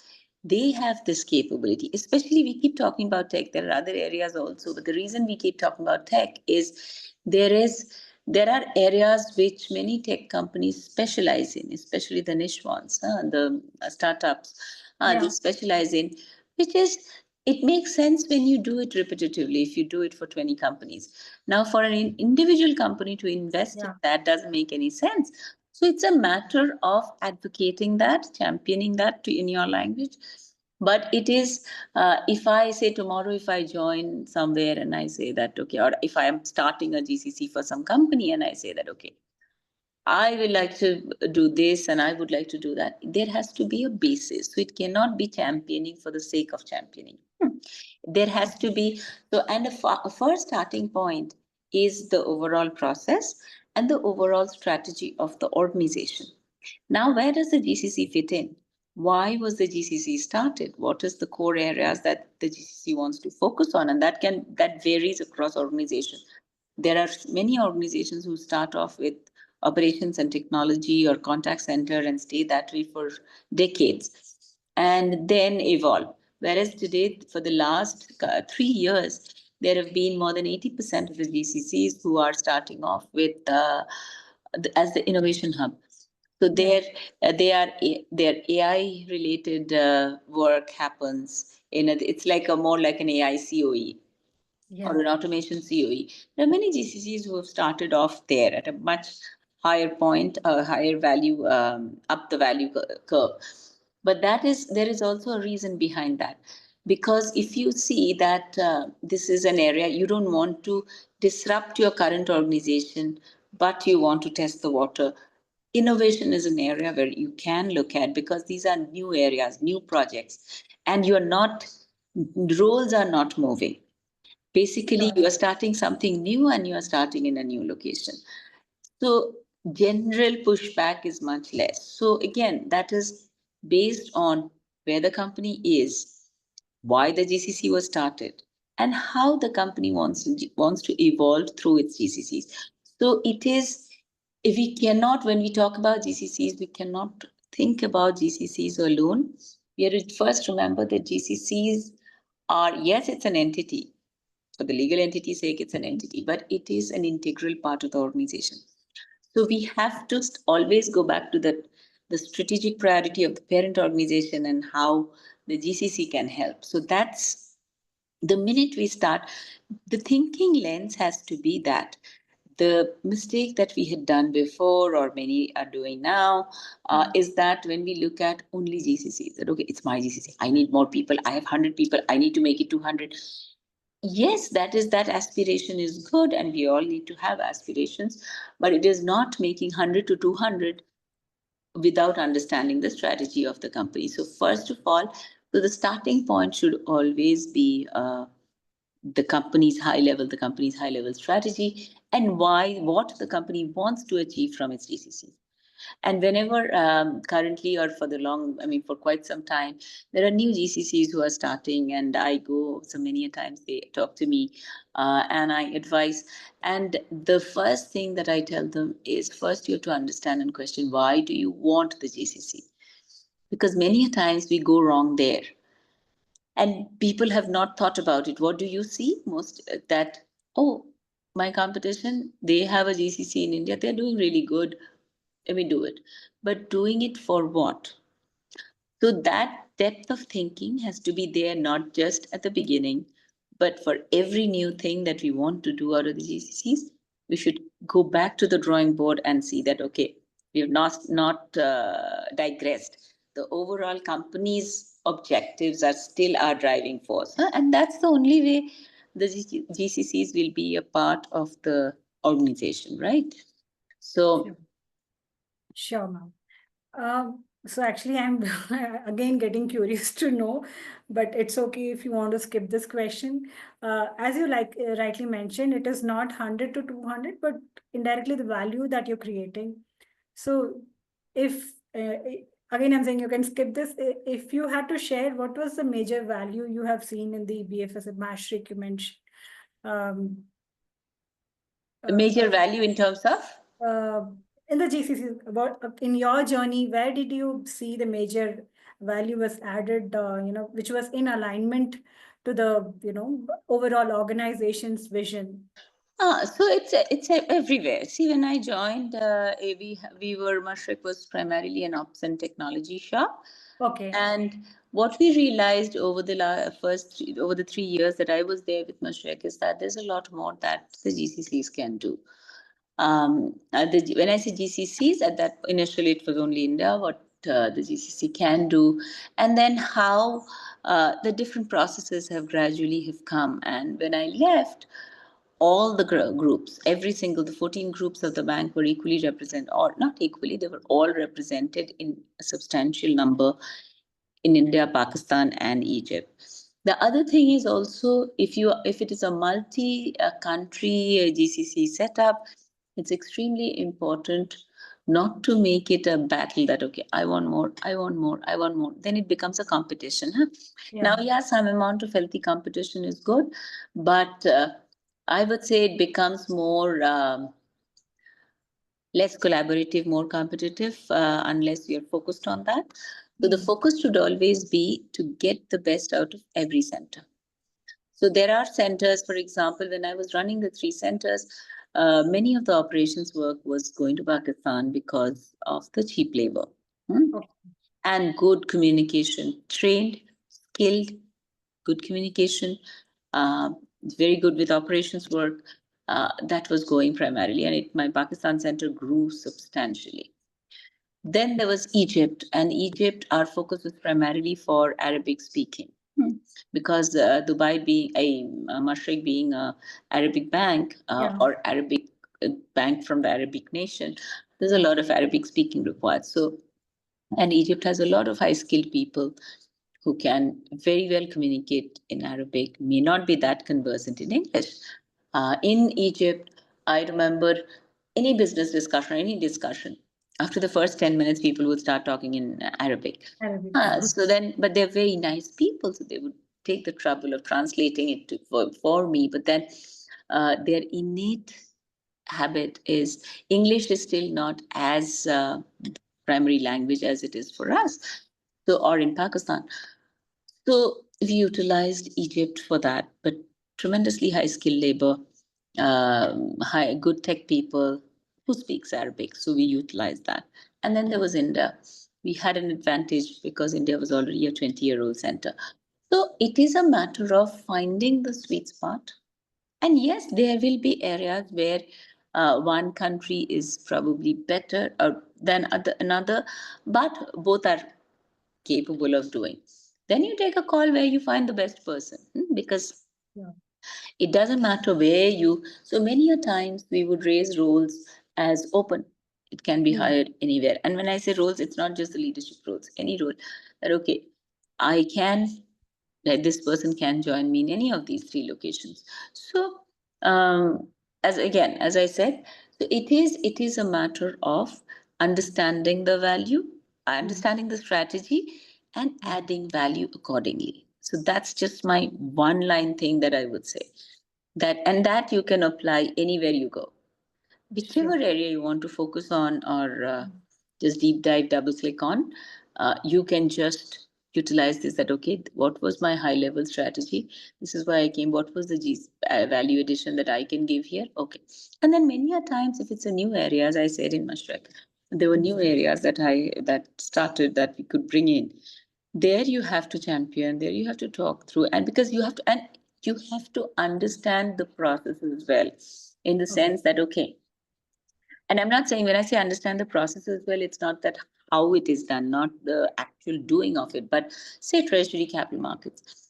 they have this capability. Especially, we keep talking about tech, there are other areas also, but the reason we keep talking about tech is there is there are areas which many tech companies specialize in, especially the niche ones, the startups, they Yeah. specialize in, which is, it makes sense when you do it repetitively, if you do it for 20 companies. Now, for an individual company to invest in Yeah. that doesn't make any sense. So it's a matter of advocating that, championing that in your language. But it is, if I say tomorrow, if I join somewhere and I say that, okay, or if I am starting a GCC for some company and I say that, okay, I would like to do this and I would like to do that, there has to be a basis. So it cannot be championing for the sake of championing. There has to be, so, and a first starting point is the overall process and the overall strategy of the organization. Now, where does the GCC fit in? Why was the GCC started? What is the core areas that the GCC wants to focus on? And that varies across organizations. There are many organizations who start off with operations and technology or contact center and stay that way for decades and then evolve. Whereas today, for the last 3 years, there have been more than 80% of the GCCs who are starting off with as the innovation hub. So Yeah. their AI related work happens in it's like a more like an AI COE or Yeah. an automation COE. There are many GCCs who have started off there at a much higher point, a higher value, up the value curve. But there is also a reason behind that. Because if you see that this is an area you don't want to disrupt your current organization, but you want to test the water, innovation is an area where you can look at, because these are new areas, new projects, and roles are not moving. Basically, Sure. you are starting something new and you are starting in a new location. So general pushback is much less. So again, that is based on where the company is, why the GCC was started, and how the company wants to evolve through its GCCs. So it is, if we cannot, when we talk about GCCs, we cannot think about GCCs alone. We have to first remember that GCCs are, yes, it's an entity. For the legal entity's sake, it's an entity, but it is an integral part of the organization. So we have to always go back to the strategic priority of the parent organization and how the GCC can help. So that's the minute we start, the thinking lens has to be that the mistake that we had done before, or many are doing now, is that when we look at only GCCs, that okay, it's my GCC, I need more people, I have 100 people, I need to make it 200. Yes, that aspiration is good, and we all need to have aspirations, but it is not making 100 to 200 without understanding the strategy of the company. So first of all, so the starting point should always be the company's high level strategy, and what the company wants to achieve from its GCC. And whenever currently, or for the long, I mean, for quite some time, there are new GCCs who are starting, and I go, so many a times they talk to me, and I advise. And the first thing that I tell them is, first you have to understand and question, why do you want the GCC? Because many a times we go wrong there, and people have not thought about it. What do you see most? That, oh, my competition, they have a GCC in India, they're doing really good, let me do it. But doing it for what? So that depth of thinking has to be there, not just at the beginning, but for every new thing that we want to do out of the GCCs, we should go back to the drawing board and see that, okay, we have not digressed. The overall company's objectives are still our driving force. Huh? And that's the only way the GCCs will be a part of the organization, right? So, Sure, sure, ma'am. So actually, I'm again getting curious to know, but it's okay if you want to skip this question. As you rightly mentioned, it is not 100 to 200, but indirectly the value that you're creating. So if again, I'm saying you can skip this. If you had to share, what was the major value you have seen in the BFS at Mashreq you mentioned? Um, the uh, major value in terms of, uh, in the GCC, about in your journey, where did you see the major value was added, which was in alignment to the, overall organization's vision? so it's everywhere. See, when I joined, Mashreq was primarily an ops and technology shop, Okay. and what we realized over the over the 3 years that I was there with Mashreq is that there's a lot more that the GCCs can do. When I say GCCs, at that initially it was only India, what the GCC can do, and then how the different processes have gradually have come. And when I left, all the groups, every single, the 14 groups of the bank were equally represented, or not equally, they were all represented in a substantial number in India, Pakistan, and Egypt. The other thing is also, if it is a multi-country GCC setup, it's extremely important not to make it a battle that, okay, I want more, I want more, I want more. Then it becomes a competition. Huh? Now, Yeah. yeah, some amount of healthy competition is good, but I would say it becomes more. Less collaborative, more competitive, unless you're focused on that. So the Mm. focus should always be to get the best out of every center. So there are centers, for example, when I was running the three centers, many of the operations work was going to Pakistan because of the cheap labor. Hmm? Okay. And good communication, trained, skilled, good communication, uh, very good with operations work. That was going primarily, and my Pakistan center grew substantially. Then there was Egypt, and Egypt, our focus was primarily for Arabic speaking. Because Dubai being Mashreq being a Arabic bank, Yeah. or Arabic bank from the Arabic nation, there's a lot of Arabic speaking required. So, and Egypt has a lot of high skilled people who can very well communicate in Arabic, may not be that conversant in English. In Egypt, I remember any business discussion, any discussion, after the first 10 minutes, people would start talking in Arabic. Arabic. So then, but they're very nice people, so they would take the trouble of translating it for me. But then their innate habit is English is still not as primary language as it is for us. So, or in Pakistan. So we utilized Egypt for that, but tremendously high skilled labor, high good tech people who speaks Arabic. So we utilized that. And then there was India. We had an advantage because India was already a 20-year-old center. So it is a matter of finding the sweet spot. And yes, there will be areas where one country is probably better than another, but both are capable of doing. Then you take a call where you find the best person, because Yeah. it doesn't matter where you. So many a times we would raise roles as open. It can be Hmm. hired anywhere. And when I say roles, it's not just the leadership roles, any role that, okay, I can, that this person can join me in any of these three locations. So, as again, as I said, so it is a matter of understanding the value, understanding the strategy, and adding value accordingly. So that's just my one line thing that I would say, that, and that you can apply anywhere you go, whichever Sure. area you want to focus on, or just deep dive, double click on, you can just utilize this, that okay, what was my high level strategy, this is why I came, what was the value addition that I can give here, okay. And then many a times, if it's a new area, as I said in Mashreq, there were new areas that started that we could bring in. There you have to champion, there you have to talk through, and because you have to understand the process as well, in the Okay. sense that okay, and I'm not saying, when I say understand the process as well, it's not that how it is done, not the actual doing of it, but say treasury, capital markets,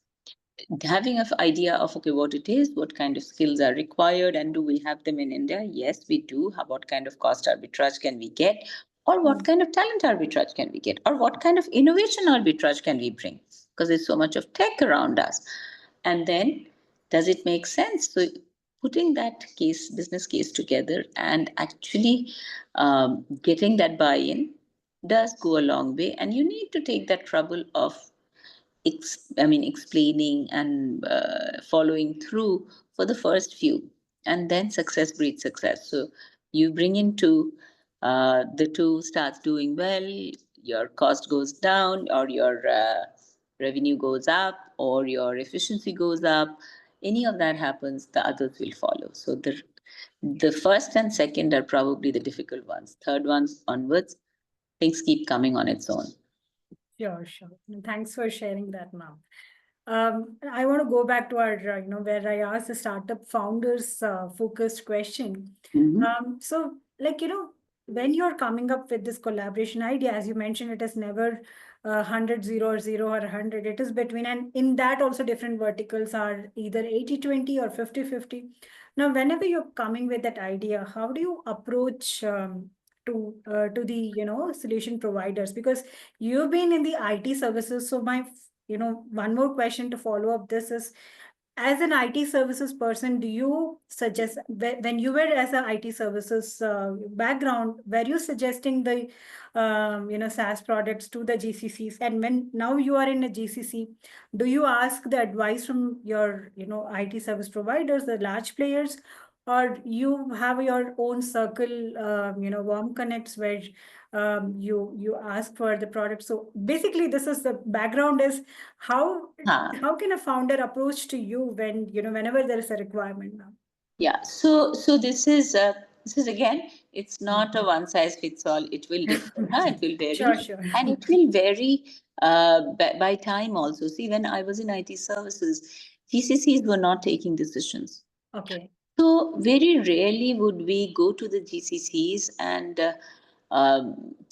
having an idea of okay, what it is, what kind of skills are required, and do we have them in India? Yes, we do. What kind of cost arbitrage can we get, or what Hmm. kind of talent arbitrage can we get, or what kind of innovation arbitrage can we bring, because there's so much of tech around us. And then, does it make sense? So putting that business case together, and actually getting that buy-in does go a long way, and you need to take that trouble of explaining and following through for the first few, and then success breeds success. So you bring in two, the two starts doing well, your cost goes down, or your revenue goes up, or your efficiency goes up. Any of that happens, the others will follow. So the first and second are probably the difficult ones. Third ones onwards, things keep coming on its own. Sure, sure. Thanks for sharing that now. I want to go back to our, where I asked the startup founders focused question. Mhm. So, like, when you're coming up with this collaboration idea, as you mentioned, it is never 100, 0 or 0 or 100. It is between, and in that also different verticals are either 80-20 or 50-50. Now, whenever you're coming with that idea, how do you approach to the, solution providers? Because you've been in the IT services. So my, one more question to follow up this is, as an IT services person, do you suggest, when you were as an IT services background, were you suggesting the, SaaS products to the GCCs? And when now you are in a GCC, do you ask the advice from your, IT service providers, the large players, or you have your own circle, warm connects where you ask for the product? So basically, this is the background is how Huh. how can a founder approach to you when, whenever there is a requirement now? Yeah, so this is again, it's not a one size fits all. It will differ, huh? It will vary, Sure, sure. and it will vary by time also. See, when I was in IT services, GCCs were not taking decisions. Okay. So very rarely would we go to the GCCs and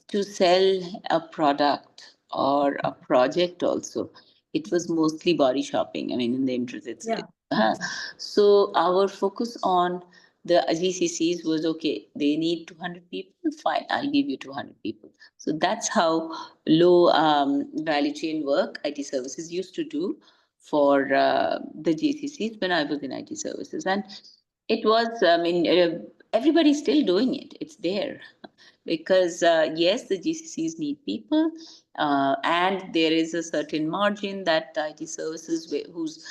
to sell a product or a project also. It was mostly body shopping. I mean, in the interest, Yeah. so our focus on the GCCs was okay. They need 200 people. Fine, I'll give you 200 people. So that's how low value chain work IT services used to do for the GCCs when I was in IT services, and it was. I mean, everybody's still doing it. It's there because yes, the GCCs need people, and there is a certain margin that IT services whose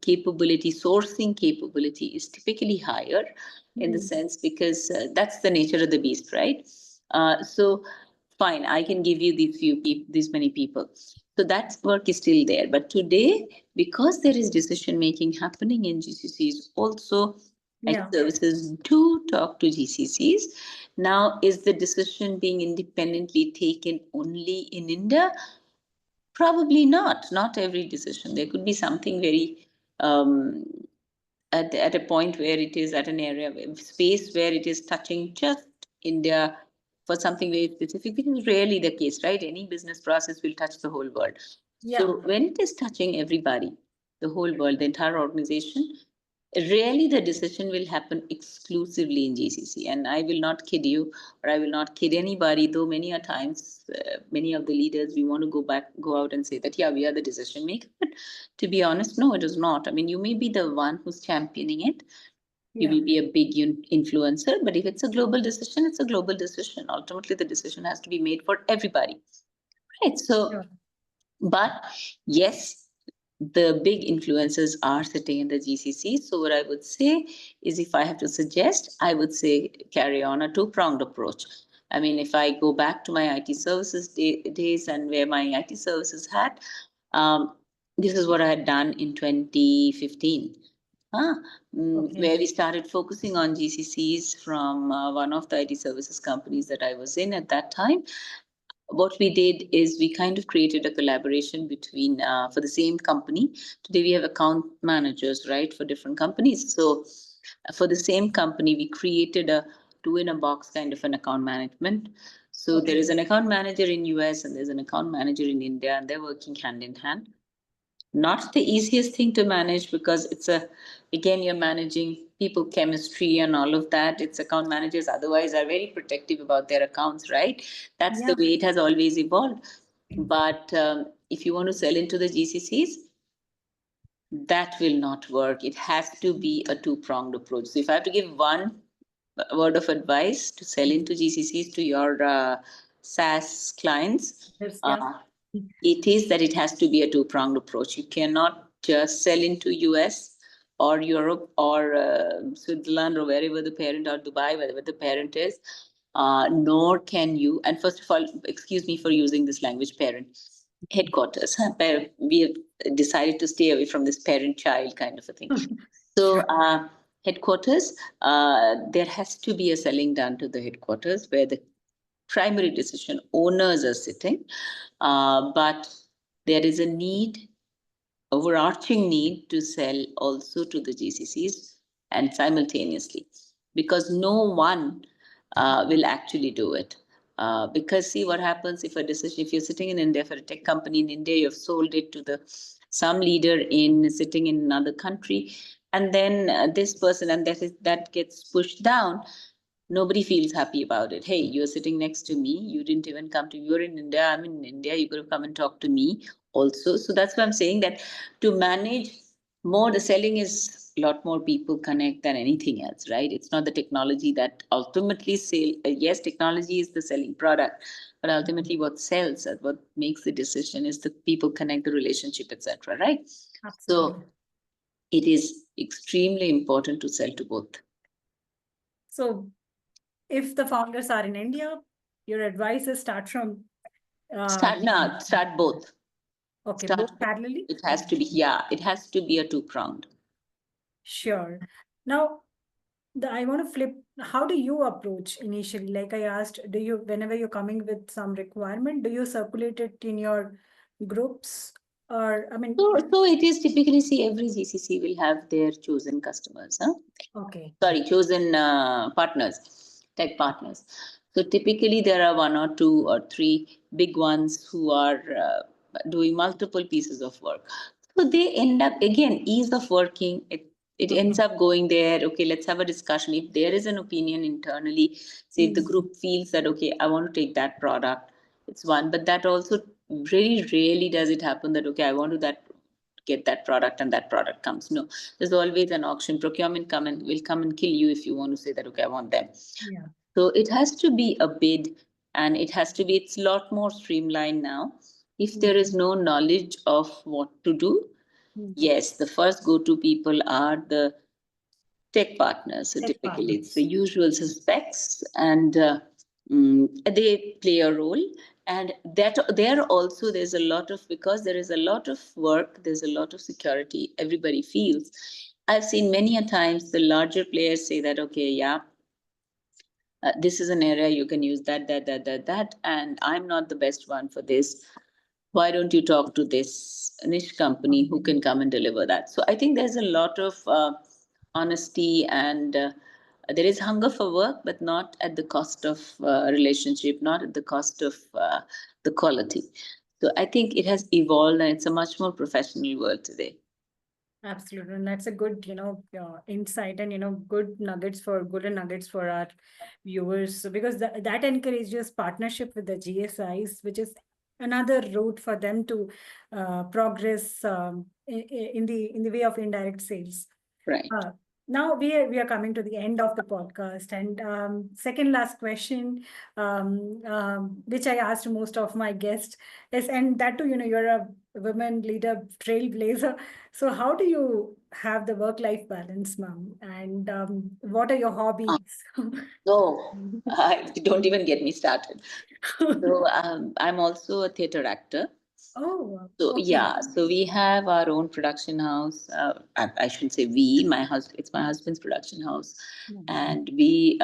capability, sourcing capability is typically higher in the sense because that's the nature of the beast, right? So fine, I can give you these few people, these many people. So that work is still there. But today, because there is decision making happening in GCCs, also IT Yeah. services do talk to GCCs. Now, is the decision being independently taken only in India? Probably not. Not every decision. There could be something very um, at a point where it is at an area space where it is touching just India for something very specific, which is rarely the case, right? Any business process will touch the whole world. Yeah. So when it is touching everybody, the whole world, the entire organization, really the decision will happen exclusively in GCC. And I will not kid you, or I will not kid anybody, though many a times, many of the leaders, we want to go out and say that, yeah, we are the decision maker. But to be honest, no, it is not. I mean, you may be the one who's championing it. You Yeah. will be a big influencer, but if it's a global decision, it's a global decision. Ultimately, the decision has to be made for everybody. Right. So Sure. but yes, the big influencers are sitting in the GCC. So what I would say is, if I have to suggest, I would say carry on a two-pronged approach. I mean, if I go back to my IT services days and wear my IT services hat, this is what I had done in 2015. Okay. Where we started focusing on GCCs from one of the IT services companies that I was in at that time. What we did is we kind of created a collaboration between for the same company. Today we have account managers, right, for different companies. So for the same company, we created a two in a box kind of an account management. So there Okay. is an account manager in US and there's an account manager in India, and they're working hand in hand. Not the easiest thing to manage because it's again, you're managing people chemistry and all of that. It's account managers otherwise are very protective about their accounts, right? That's the Yeah. way it has always evolved. But if you want to sell into the GCCs, that will not work. It has to be a two-pronged approach. So if I have to give one word of advice to sell into GCCs to your SaaS clients, Yes. Yeah. it is that it has to be a two-pronged approach. You cannot just sell into US or Europe or Switzerland or wherever the parent, or Dubai, wherever the parent is. Nor can you, and first of all, excuse me for using this language, parent, headquarters. We have decided to stay away from this parent-child kind of a thing. So Sure. headquarters, there has to be a selling done to the headquarters where the primary decision owners are sitting, but there is a need, overarching need to sell also to the GCCs and simultaneously, because no one will actually do it. Because see what happens if a decision, if you're sitting in India for a tech company in India, you've sold it to the some leader in sitting in another country, and then this person, and that gets pushed down. Nobody feels happy about it. Hey, you're sitting next to me. You didn't even come to, you're in India. I'm in India. You could have come and talked to me also. So that's why I'm saying that to manage more, the selling is a lot more people connect than anything else, right? It's not the technology that ultimately sell. Yes, technology is the selling product, but ultimately what sells and what makes the decision is the people connect, the relationship, etc. Right? Absolutely. So it is extremely important to sell to both. So if the founders are in India, your advice is start from uh, Start both. okay, Start both both. parallelly. It has to be, yeah, it has to be a two-pronged. Sure. Now, I want to flip. How do you approach initially? Like I asked, do you, whenever you're coming with some requirement, do you circulate it in your groups? Or, I mean, So it is typically, see, every GCC will have their chosen customers, huh? okay. Sorry, chosen partners, tech partners. So typically there are one or two or three big ones who are doing multiple pieces of work. So they end up, again, ease of working. It Okay. ends up going there. Okay, let's have a discussion. If there is an opinion internally, say if the group feels that, okay, I want to take that product, it's one. But that also very rarely does it happen that, okay, I want to that get that product and that product comes. No, there's always an auction. Procurement will come and kill you if you want to say that, okay, I want them. Yeah. So it has to be a bid, and it's a lot more streamlined now. If there is no knowledge of what to do, yes, the first go-to people are the tech partners. So Tech typically, it's the partners. usual suspects, and they play a role. And that there also there's a lot of, because there is a lot of work, there's a lot of security. Everybody feels. I've seen many a times the larger players say that, okay, yeah, this is an area you can use that, and I'm not the best one for this. Why don't you talk to this niche company who can come and deliver that? So I think there's a lot of honesty, and there is hunger for work, but not at the cost of relationship, not at the cost of the quality. So I think it has evolved, and it's a much more professional world today. Absolutely. And that's a good, insight and, golden nuggets for our viewers. So because that encourages partnership with the GSIs, which is another route for them to progress in the way of indirect sales. Right. Now we are coming to the end of the podcast, and second last question, which I asked most of my guests is, and that too, you're a women leader, trailblazer. So how do you have the work-life balance, ma'am? And what are your hobbies? No, don't even get me started. So I'm also a theater actor. Oh, So okay. yeah, so we have our own production house. I shouldn't say we. My husband, it's my husband's production house, and we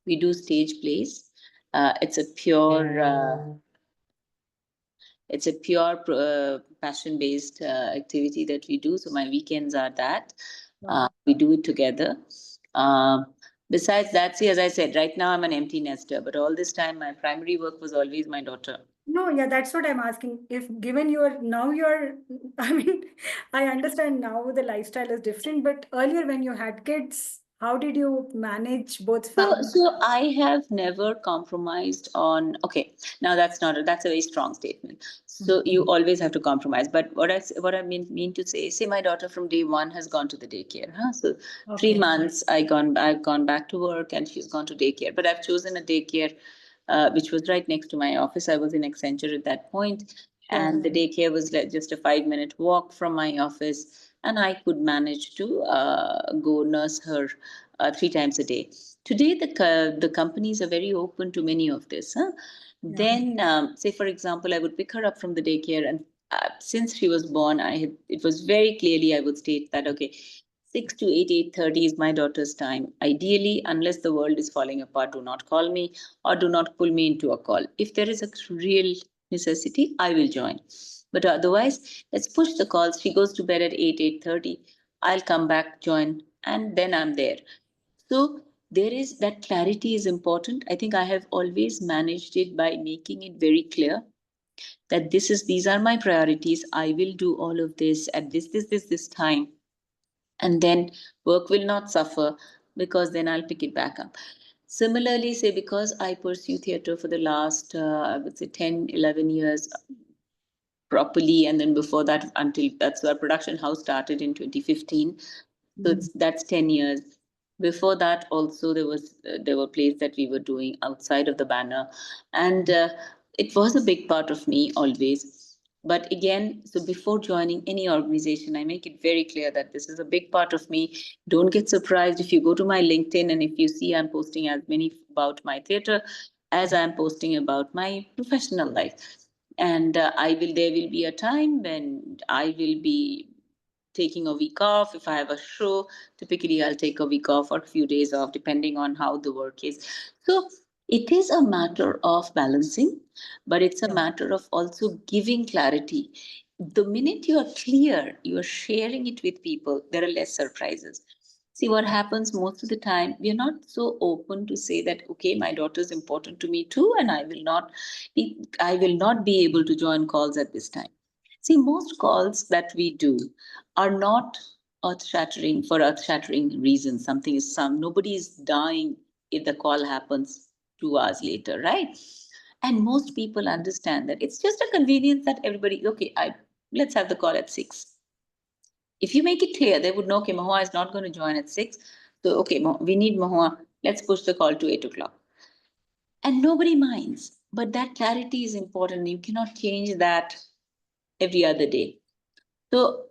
do stage plays. It's a pure passion based activity that we do. So my weekends are that Wow. we do it together. Um, Besides that, see, as I said, right now I'm an empty nester, but all this time my primary work was always my daughter. No, yeah, that's what I'm asking. If given you're, I mean, I understand now the lifestyle is different, but earlier when you had kids, how did you manage both families? So I have never compromised on. Okay, now that's a very strong statement. So you always have to compromise. But what I mean to say, say my daughter from day one has gone to the daycare. Huh? So Okay. 3 months I've gone back to work, and she's gone to daycare. But I've chosen a daycare which was right next to my office. I was in Accenture at that point, and the daycare was just a 5 minute walk from my office, and I could manage to go nurse her 3 times a day. Today, the companies are very open to many of this. Huh? Then, say for example, I would pick her up from the daycare, and since she was born, it was very clearly I would state that, okay, 6 to 8, 8:30 is my daughter's time. Ideally, unless the world is falling apart, do not call me or do not pull me into a call. If there is a real necessity, I will join. But otherwise, let's push the calls. She goes to bed at 8, 8:30. I'll come back, join, and then I'm there. So there is that clarity is important. I think I have always managed it by making it very clear that these are my priorities. I will do all of this at this time, and then work will not suffer, because then I'll pick it back up. Similarly, say because I pursue theater for the last I would say 10, 11 years properly, and then before that, until that's our production house started in 2015. So that's 10 years. Before that also there were plays that we were doing outside of the banner, and it was a big part of me always. But again, so before joining any organization, I make it very clear that this is a big part of me. Don't get surprised if you go to my LinkedIn and if you see I'm posting as many about my theater as I'm posting about my professional life. And there will be a time when I will be taking a week off. If I have a show, typically I'll take a week off or a few days off, depending on how the work is. So it is a matter of balancing, but it's a matter of also giving clarity. The minute you are clear, you are sharing it with people, there are less surprises. See what happens most of the time, we are not so open to say that, okay, my daughter is important to me too, and I will not be able to join calls at this time. See, most calls that we do are not earth shattering reasons. Something is nobody is dying if the call happens 2 hours later, right? And most people understand that it's just a convenience that everybody, okay, I let's have the call at 6. If you make it clear, they would know, okay, Mahua is not going to join at 6. So, okay, we need Mahua. Let's push the call to 8 o'clock. And nobody minds. But that clarity is important. You cannot change that every other day. So,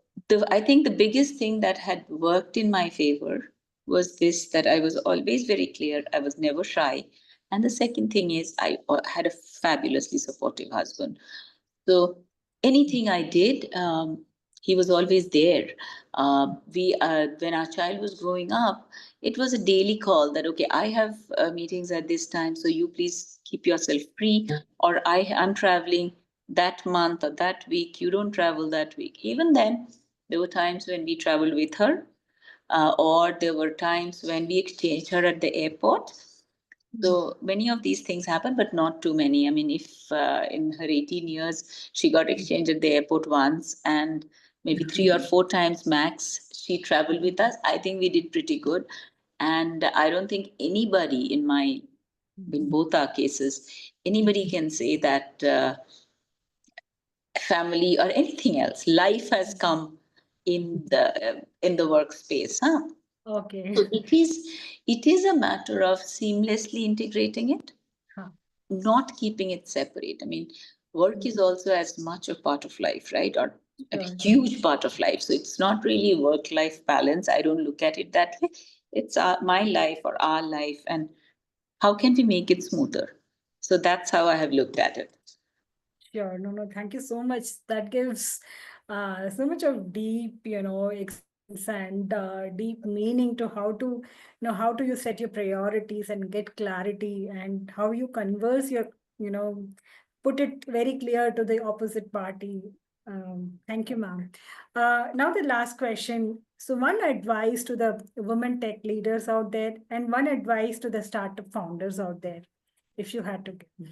I think the biggest thing that had worked in my favor was this, that I was always very clear. I was never shy. And the second thing is, I had a fabulously supportive husband. So anything I did, he was always there. When our child was growing up, it was a daily call that, okay, I have meetings at this time, so you please keep yourself free, or I'm traveling that month or that week. You don't travel that week. Even then, there were times when we traveled with her, or there were times when we exchanged her at the airport. So many of these things happen, but not too many. I mean, if in her 18 years she got exchanged at the airport once, and maybe 3 or 4 times max she traveled with us, I think we did pretty good. And I don't think anybody in both our cases, anybody can say that family or anything else, life has come in the workspace, huh? Okay. So it is a matter of seamlessly integrating it, Huh. not keeping it separate. I mean, work is also as much a part of life, right? Or a Sure. huge part of life. So it's not really work life balance. I don't look at it that way. It's my life or our life, and how can we make it smoother? So that's how I have looked at it. Sure. No, no, thank you so much. That gives so much of deep, experience and deep meaning to how to, how do you set your priorities and get clarity and how you converse your, put it very clear to the opposite party. Thank you, ma'am. Now the last question. So one advice to the women tech leaders out there and one advice to the startup founders out there, if you had to give.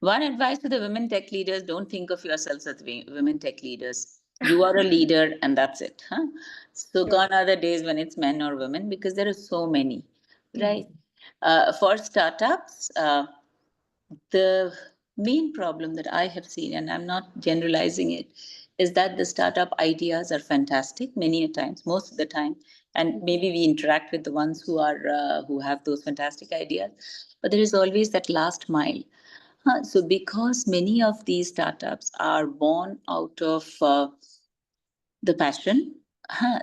One advice to the women tech leaders: don't think of yourselves as women tech leaders. You are a leader, and that's it. Huh? So, Sure. gone are the days when it's men or women, because there are so many, right? Mhm. For startups, the main problem that I have seen, and I'm not generalizing it, is that the startup ideas are fantastic many a times, most of the time, and maybe we interact with the ones who have those fantastic ideas, but there is always that last mile. So, because many of these startups are born out of the passion,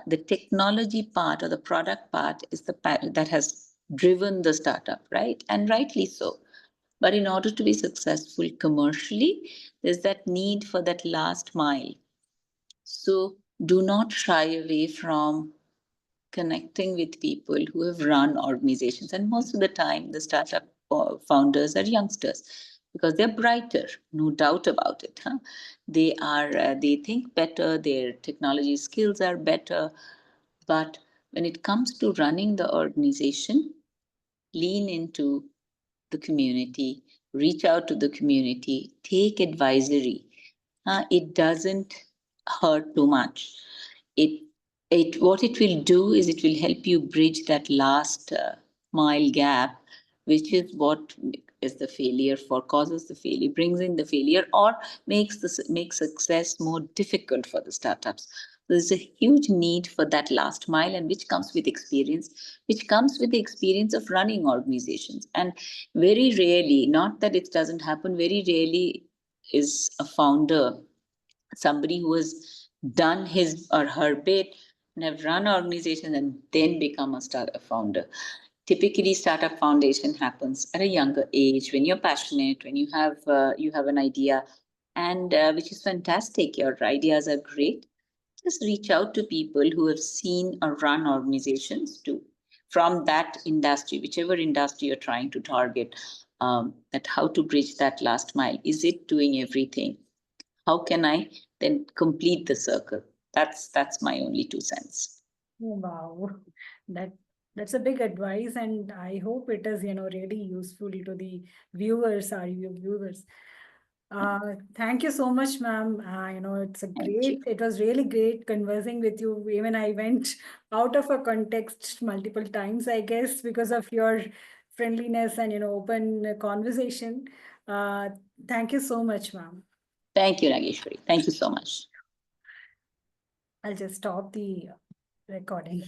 the technology part or the product part is that has driven the startup, right? And rightly so. But in order to be successful commercially, there's that need for that last mile. So, do not shy away from connecting with people who have run organizations. And most of the time, the startup founders are youngsters because they're brighter, no doubt about it. Huh? They think better, their technology skills are better. But when it comes to running the organization, lean into the community, reach out to the community, take advisory. It doesn't hurt too much. It what it will do is it will help you bridge that last mile gap, which is what is the failure for causes the failure, brings in the failure, or makes success more difficult for the startups. There's a huge need for that last mile, and which comes with experience, which comes with the experience of running organizations. And very rarely, not that it doesn't happen, very rarely is a founder somebody who has done his or her bit and have run organizations and then become a startup founder. Typically, startup foundation happens at a younger age when you're passionate, when you have an idea, and which is fantastic. Your ideas are great. Just reach out to people who have seen or run organizations too from that industry, whichever industry you're trying to target. That how to bridge that last mile. Is it doing everything? How can I then complete the circle? That's my only 2 cents. Oh, wow. That that's a big advice, and I hope it is, really useful to the viewers, our viewers. Thank you so much, ma'am. Thank you. It was really great conversing with you. Even I went out of a context multiple times, I guess, because of your friendliness and, open conversation. Uh, Thank you so much, ma'am. Thank you, Nageshwari. Thank you so much. I'll just stop the recording.